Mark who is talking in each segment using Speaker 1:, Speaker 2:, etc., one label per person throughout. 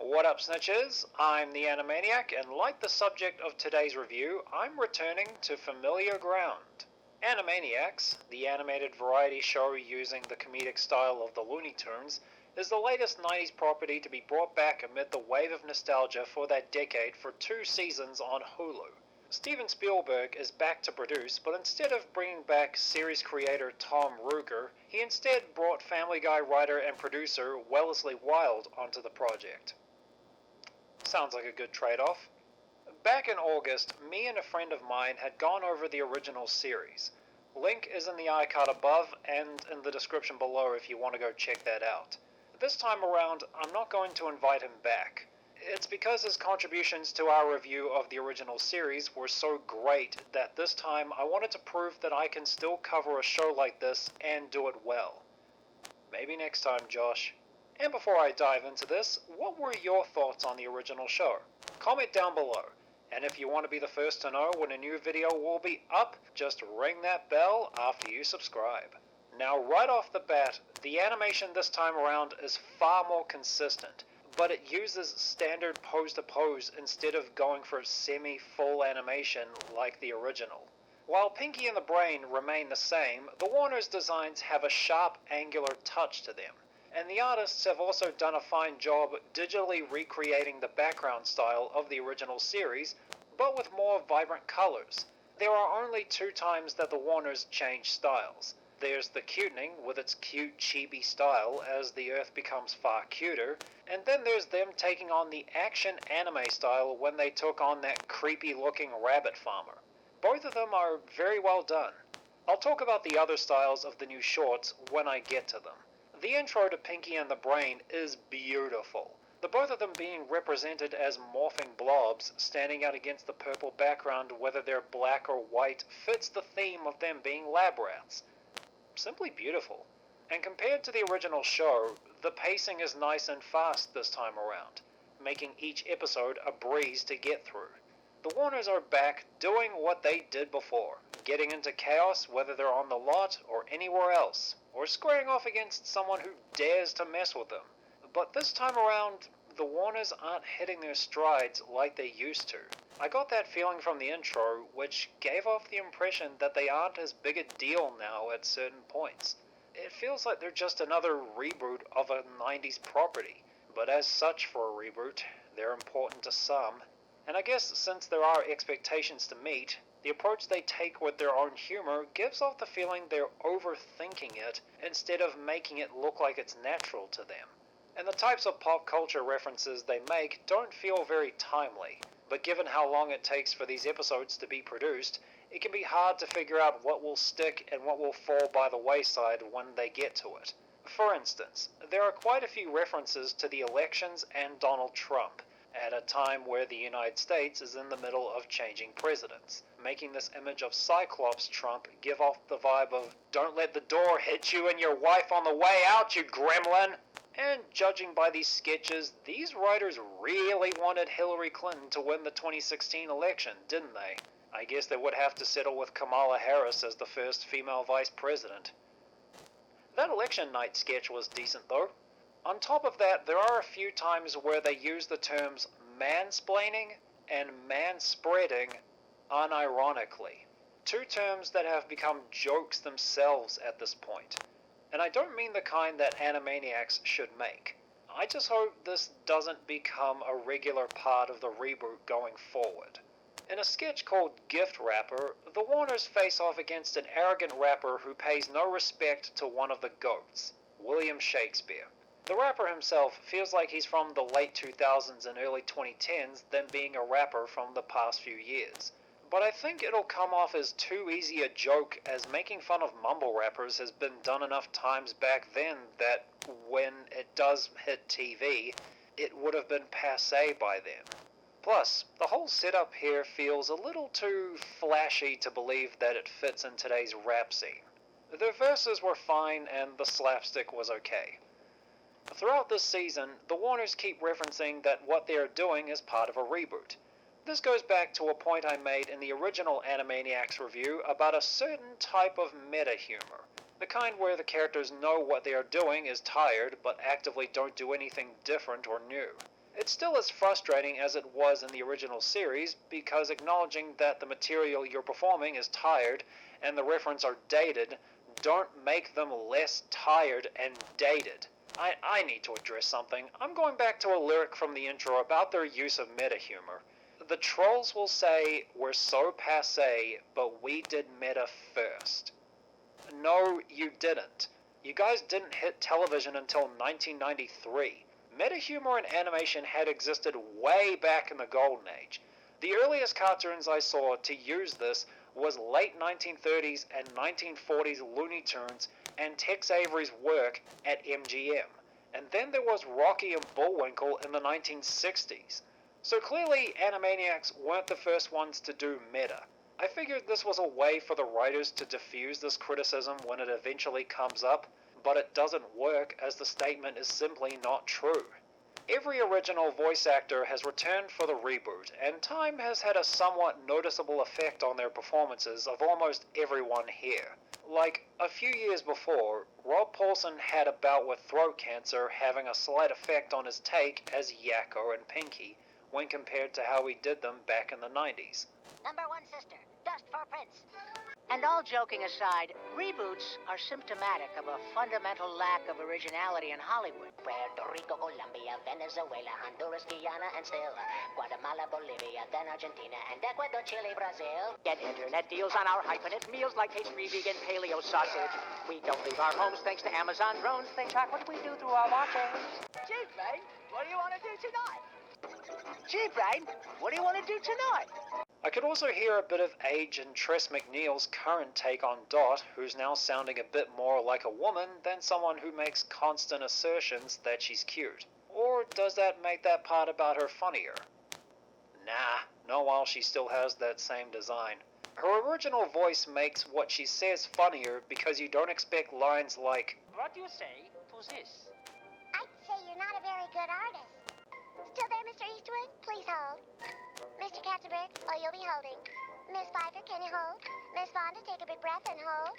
Speaker 1: What up, snitches? I'm the Animaniac, and like the subject of today's review, I'm returning to familiar ground. Animaniacs, the animated variety show using the comedic style of the Looney Tunes, is the latest 90s property to be brought back amid the wave of nostalgia for that decade for 2 seasons on Hulu. Steven Spielberg is back to produce, but instead of bringing back series creator Tom Ruegger, he instead brought Family Guy writer and producer Wellesley Wild onto the project. Sounds like a good trade-off. Back in August, me and a friend of mine had gone over the original series. Link is in the iCard above and in the description below if you want to go check that out. This time around, I'm not going to invite him back. It's because his contributions to our review of the original series were so great that this time I wanted to prove that I can still cover a show like this and do it well. Maybe next time, Josh. And before I dive into this, what were your thoughts on the original show? Comment down below. And if you want to be the first to know when a new video will be up, just ring that bell after you subscribe. Now right off the bat, the animation this time around is far more consistent, but it uses standard pose-to-pose instead of going for semi-full animation like the original. While Pinky and the Brain remain the same, the Warner's designs have a sharp, angular touch to them, and the artists have also done a fine job digitally recreating the background style of the original series, but with more vibrant colors. There are only 2 times that the Warners change styles. There's the cutening with its cute chibi style as the Earth becomes far cuter, and then there's them taking on the action anime style when they took on that creepy looking rabbit farmer. Both of them are very well done. I'll talk about the other styles of the new shorts when I get to them. The intro to Pinky and the Brain is beautiful. The both of them being represented as morphing blobs standing out against the purple background, whether they're black or white, fits the theme of them being lab rats. Simply beautiful. And compared to the original show, the pacing is nice and fast this time around, making each episode a breeze to get through. The Warners are back doing what they did before, getting into chaos whether they're on the lot or anywhere else, or squaring off against someone who dares to mess with them. But this time around, the Warners aren't hitting their strides like they used to. I got that feeling from the intro, which gave off the impression that they aren't as big a deal now at certain points. It feels like they're just another reboot of a 90s property, but as such for a reboot, they're important to some. And I guess since there are expectations to meet, the approach they take with their own humor gives off the feeling they're overthinking it instead of making it look like it's natural to them. And the types of pop culture references they make don't feel very timely, but given how long it takes for these episodes to be produced, it can be hard to figure out what will stick and what will fall by the wayside when they get to it. For instance, there are quite a few references to the elections and Donald Trump, at a time where the United States is in the middle of changing presidents, making this image of Cyclops Trump give off the vibe of "don't let the door hit you and your wife on the way out, you gremlin!" And judging by these sketches, these writers really wanted Hillary Clinton to win the 2016 election, didn't they? I guess they would have to settle with Kamala Harris as the first female vice president. That election night sketch was decent though. On top of that, there are a few times where they use the terms mansplaining and manspreading unironically. 2 terms that have become jokes themselves at this point. And I don't mean the kind that Animaniacs should make. I just hope this doesn't become a regular part of the reboot going forward. In a sketch called Gift Wrapper, the Warners face off against an arrogant rapper who pays no respect to one of the goats, William Shakespeare. The rapper himself feels like he's from the late 2000s and early 2010s than being a rapper from the past few years. But I think it'll come off as too easy a joke, as making fun of mumble rappers has been done enough times back then that when it does hit TV, it would have been passé by then. Plus, the whole setup here feels a little too flashy to believe that it fits in today's rap scene. The verses were fine and the slapstick was okay. Throughout this season, the Warners keep referencing that what they are doing is part of a reboot. This goes back to a point I made in the original Animaniacs review about a certain type of meta-humor. The kind where the characters know what they are doing is tired, but actively don't do anything different or new. It's still as frustrating as it was in the original series, because acknowledging that the material you're performing is tired and the references are dated don't make them less tired and dated. I need to address something. I'm going back to a lyric from the intro about their use of meta-humor. The trolls will say, "We're so passé, but we did meta first." No, you didn't. You guys didn't hit television until 1993. Meta-humor in animation had existed way back in the Golden Age. The earliest cartoons I saw to use this was late 1930s and 1940s Looney Tunes and Tex Avery's work at MGM. And then there was Rocky and Bullwinkle in the 1960s. So clearly Animaniacs weren't the first ones to do meta. I figured this was a way for the writers to diffuse this criticism when it eventually comes up, but it doesn't work as the statement is simply not true. Every original voice actor has returned for the reboot, and time has had a somewhat noticeable effect on their performances of almost everyone here. Like, a few years before, Rob Paulsen had a bout with throat cancer, having a slight effect on his take as Yakko and Pinky when compared to how he did them back in the 90s.
Speaker 2: Number one sister, dust for Prince. And all joking aside, reboots are symptomatic of a fundamental lack of originality in Hollywood. Puerto Rico, Colombia, Venezuela, Honduras, Guyana, and still Guatemala, Bolivia, then Argentina, and Ecuador, Chile, Brazil. Get internet deals on our hyphenate meals like H3 vegan paleo sausage. We don't leave our homes thanks to Amazon drones. They track what we do through our watches. Gee, Brain, what do you want to do tonight? Gee, Brain, what do you want to do tonight?
Speaker 1: I could also hear a bit of age in Tress MacNeille's current take on Dot, who's now sounding a bit more like a woman than someone who makes constant assertions that she's cute. Or does that make that part about her funnier? Nah, not while she still has that same design. Her original voice makes what she says funnier because you don't expect lines like,
Speaker 3: "What do you say to this?"
Speaker 4: I'd say you're not a very good artist. Still there, Mr. Eastwood? Please hold. Mr. Katzenberg, oh, you'll be holding. Miss Pfeiffer, can you hold? Miss Fonda, take a big breath and hold.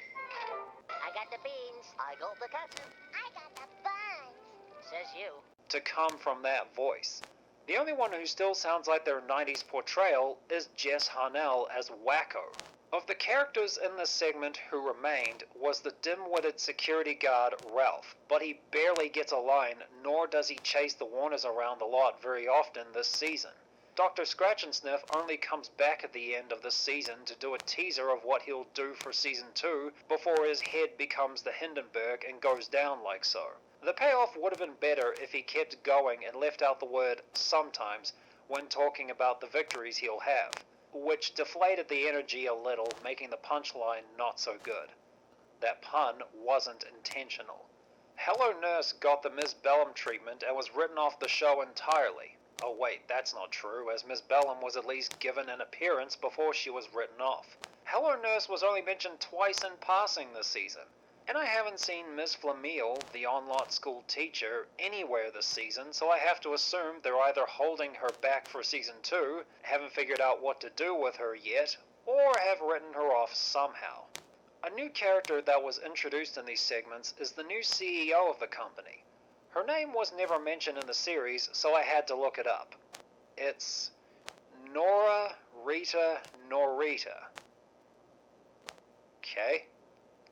Speaker 2: I got the beans. I got the cotton.
Speaker 4: I got the buns.
Speaker 2: Says you.
Speaker 1: to come from that voice. The only one who still sounds like their 90s portrayal is Jess Harnell as Wacko. Of the characters in this segment who remained was the dim-witted security guard Ralph, but he barely gets a line, nor does he chase the Warners around the lot very often this season. Dr. Scratch-and-Sniff only comes back at the end of this season to do a teaser of what he'll do for season 2 before his head becomes the Hindenburg and goes down like so. The payoff would have been better if he kept going and left out the word sometimes when talking about the victories he'll have, which deflated the energy a little, making the punchline not so good. That pun wasn't intentional. Hello Nurse got the Miss Bellum treatment and was written off the show entirely. Oh wait, that's not true, as Miss Bellum was at least given an appearance before she was written off. Hello Nurse was only mentioned twice in passing this season. And I haven't seen Miss Flamille, the on-lot school teacher, anywhere this season, so I have to assume they're either holding her back for season 2, haven't figured out what to do with her yet, or have written her off somehow. A new character that was introduced in these segments is the new CEO of the company. Her name was never mentioned in the series, so I had to look it up. It's Nora Rita Norita. Okay.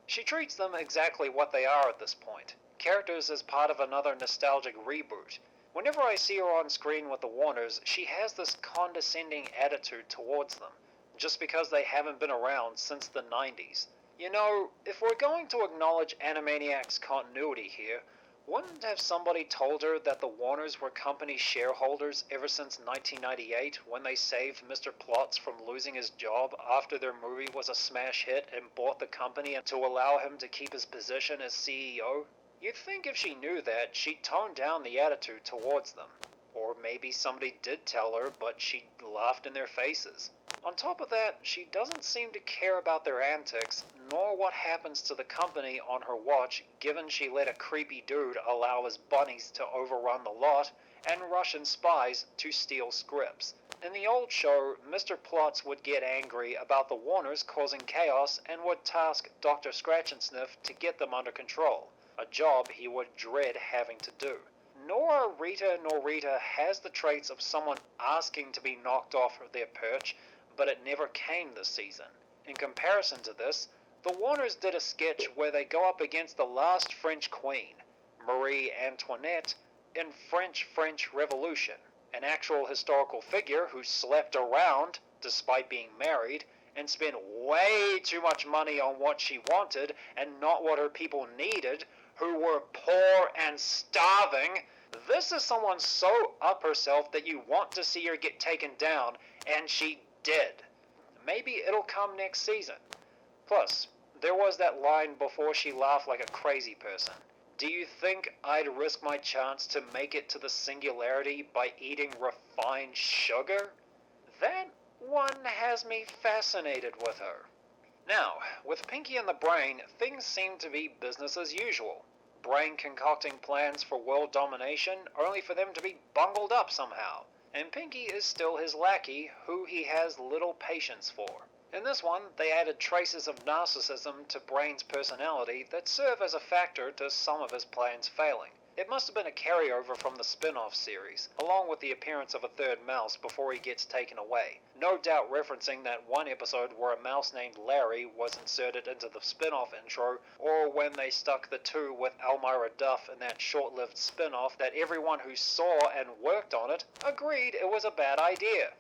Speaker 1: She treats them exactly what they are at this point, characters as part of another nostalgic reboot. Whenever I see her on screen with the Warners, she has this condescending attitude towards them, just because they haven't been around since the 90s. You know, if we're going to acknowledge Animaniac's continuity here, wouldn't have somebody told her that the Warners were company shareholders ever since 1998 when they saved Mr. Plotz from losing his job after their movie was a smash hit and bought the company to allow him to keep his position as CEO? You'd think if she knew that, she'd tone down the attitude towards them. Or maybe somebody did tell her, but she laughed in their faces. On top of that, she doesn't seem to care about their antics, nor what happens to the company on her watch, given she let a creepy dude allow his bunnies to overrun the lot, and Russian spies to steal scripts. In the old show, Mr. Plotz would get angry about the Warners causing chaos and would task Dr. Scratch-and-Sniff to get them under control, a job he would dread having to do. Nora Norita has the traits of someone asking to be knocked off their perch, but it never came this season. In comparison to this, the Warners did a sketch where they go up against the last French queen, Marie Antoinette, in French Revolution, an actual historical figure who slept around, despite being married, and spent way too much money on what she wanted and not what her people needed, who were poor and starving. This is someone so up herself that you want to see her get taken down, and she did. Maybe it'll come next season. Plus, there was that line before she laughed like a crazy person. Do you think I'd risk my chance to make it to the singularity by eating refined sugar? That one has me fascinated with her. Now, with Pinky and the Brain, things seem to be business as usual. Brain concocting plans for world domination only for them to be bungled up somehow. And Pinky is still his lackey, who he has little patience for. In this one, they added traces of narcissism to Brain's personality that serve as a factor to some of his plans failing. It must have been a carryover from the spin-off series, along with the appearance of a third mouse before he gets taken away. No doubt referencing that one episode where a mouse named Larry was inserted into the spin-off intro, or when they stuck the two with Elmira Duff in that short-lived spin-off that everyone who saw and worked on it agreed it was a bad idea.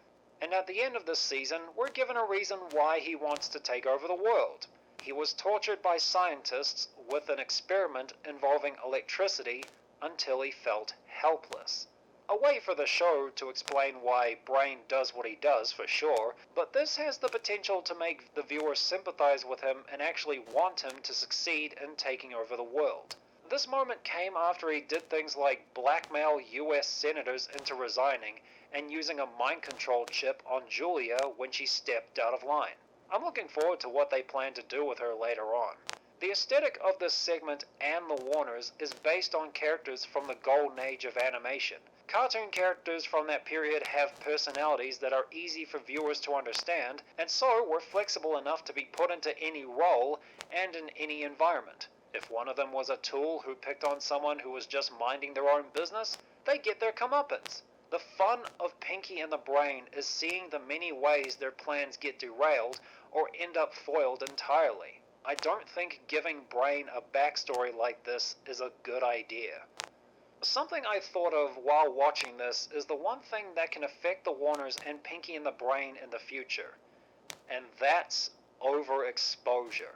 Speaker 1: And at the end of this season, we're given a reason why he wants to take over the world. He was tortured by scientists with an experiment involving electricity until he felt helpless. A way for the show to explain why Brain does what he does, for sure, but this has the potential to make the viewer sympathize with him and actually want him to succeed in taking over the world. This moment came after he did things like blackmail US senators into resigning and using a mind-control chip on Julia when she stepped out of line. I'm looking forward to what they plan to do with her later on. The aesthetic of this segment and the Warners is based on characters from the golden age of animation. Cartoon characters from that period have personalities that are easy for viewers to understand, and so were flexible enough to be put into any role and in any environment. If one of them was a tool who picked on someone who was just minding their own business, they get their comeuppance. The fun of Pinky and the Brain is seeing the many ways their plans get derailed or end up foiled entirely. I don't think giving Brain a backstory like this is a good idea. Something I thought of while watching this is the one thing that can affect the Warners and Pinky and the Brain in the future, and that's overexposure.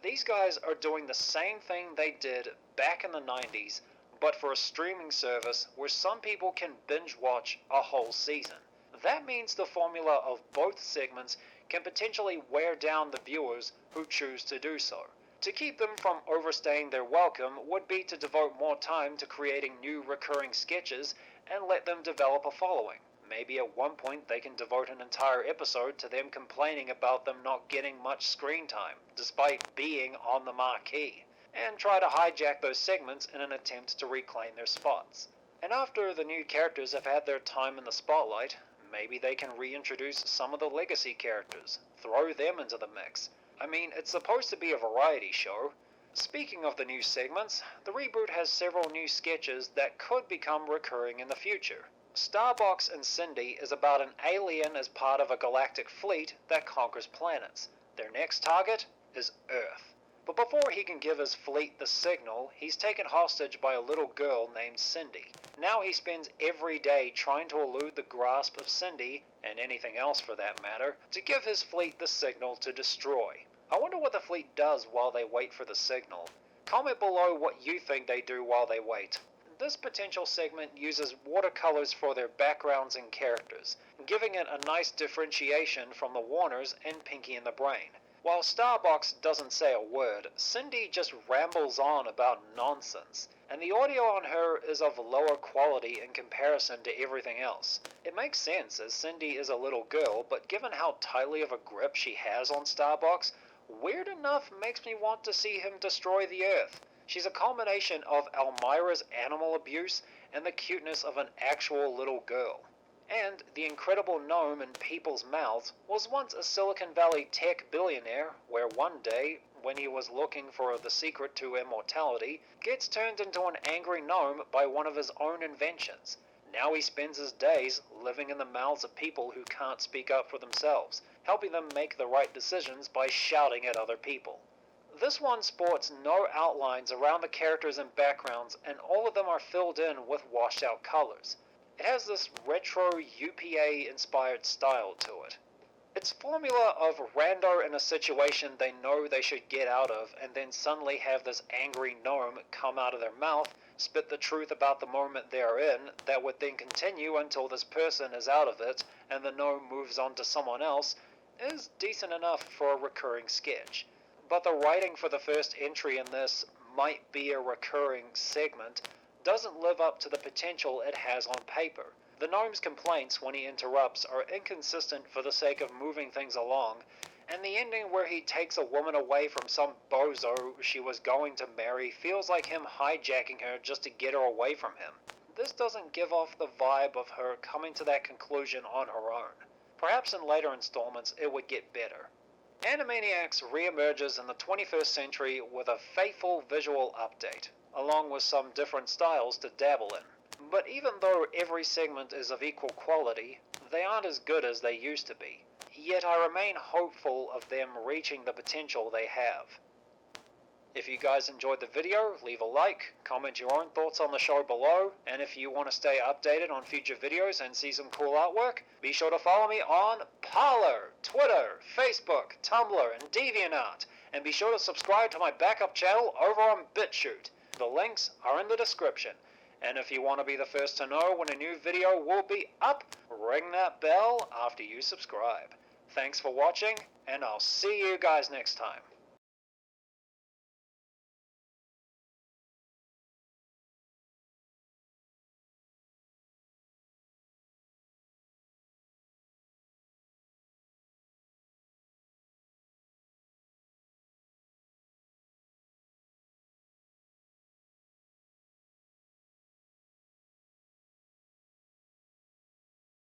Speaker 1: These guys are doing the same thing they did back in the 90s, but for a streaming service where some people can binge watch a whole season. That means the formula of both segments can potentially wear down the viewers who choose to do so. To keep them from overstaying their welcome would be to devote more time to creating new recurring sketches and let them develop a following. Maybe at one point they can devote an entire episode to them complaining about them not getting much screen time, despite being on the marquee, and try to hijack those segments in an attempt to reclaim their spots. And after the new characters have had their time in the spotlight, maybe they can reintroduce some of the legacy characters, throw them into the mix. I mean, it's supposed to be a variety show. Speaking of the new segments, the Reboot has several new sketches that could become recurring in the future. Starbox and Cindy is about an alien as part of a galactic fleet that conquers planets. Their next target is Earth. But before he can give his fleet the signal, he's taken hostage by a little girl named Cindy. Now he spends every day trying to elude the grasp of Cindy, and anything else for that matter, to give his fleet the signal to destroy. I wonder what the fleet does while they wait for the signal. Comment below what you think they do while they wait. This potential segment uses watercolors for their backgrounds and characters, giving it a nice differentiation from the Warners and Pinky and the Brain. While Starbox doesn't say a word, Cindy just rambles on about nonsense, and the audio on her is of lower quality in comparison to everything else. It makes sense as Cindy is a little girl, but given how tightly of a grip she has on Starbox, weird enough makes me want to see him destroy the Earth. She's a combination of Elmira's animal abuse and the cuteness of an actual little girl. And the incredible gnome in people's mouths was once a Silicon Valley tech billionaire where one day, when he was looking for the secret to immortality, gets turned into an angry gnome by one of his own inventions. Now he spends his days living in the mouths of people who can't speak up for themselves, helping them make the right decisions by shouting at other people. This one sports no outlines around the characters and backgrounds, and all of them are filled in with washed out colors. It has this retro UPA-inspired style to it. Its formula of rando in a situation they know they should get out of, and then suddenly have this angry gnome come out of their mouth, spit the truth about the moment they are in, that would then continue until this person is out of it, and the gnome moves on to someone else, is decent enough for a recurring sketch. But the writing for the first entry in this might be a recurring segment doesn't live up to the potential it has on paper. The gnome's complaints when he interrupts are inconsistent for the sake of moving things along, and the ending where he takes a woman away from some bozo she was going to marry feels like him hijacking her just to get her away from him. This doesn't give off the vibe of her coming to that conclusion on her own. Perhaps in later installments it would get better. Animaniacs re-emerges in the 21st century with a faithful visual update, along with some different styles to dabble in. But even though every segment is of equal quality, they aren't as good as they used to be. Yet I remain hopeful of them reaching the potential they have. If you guys enjoyed the video, leave a like, comment your own thoughts on the show below, and if you want to stay updated on future videos and see some cool artwork, be sure to follow me on Parler, Twitter, Facebook, Tumblr, and DeviantArt, and be sure to subscribe to my backup channel over on BitChute. The links are in the description, and if you want to be the first to know when a new video will be up, ring that bell after you subscribe. Thanks for watching, and I'll see you guys next time.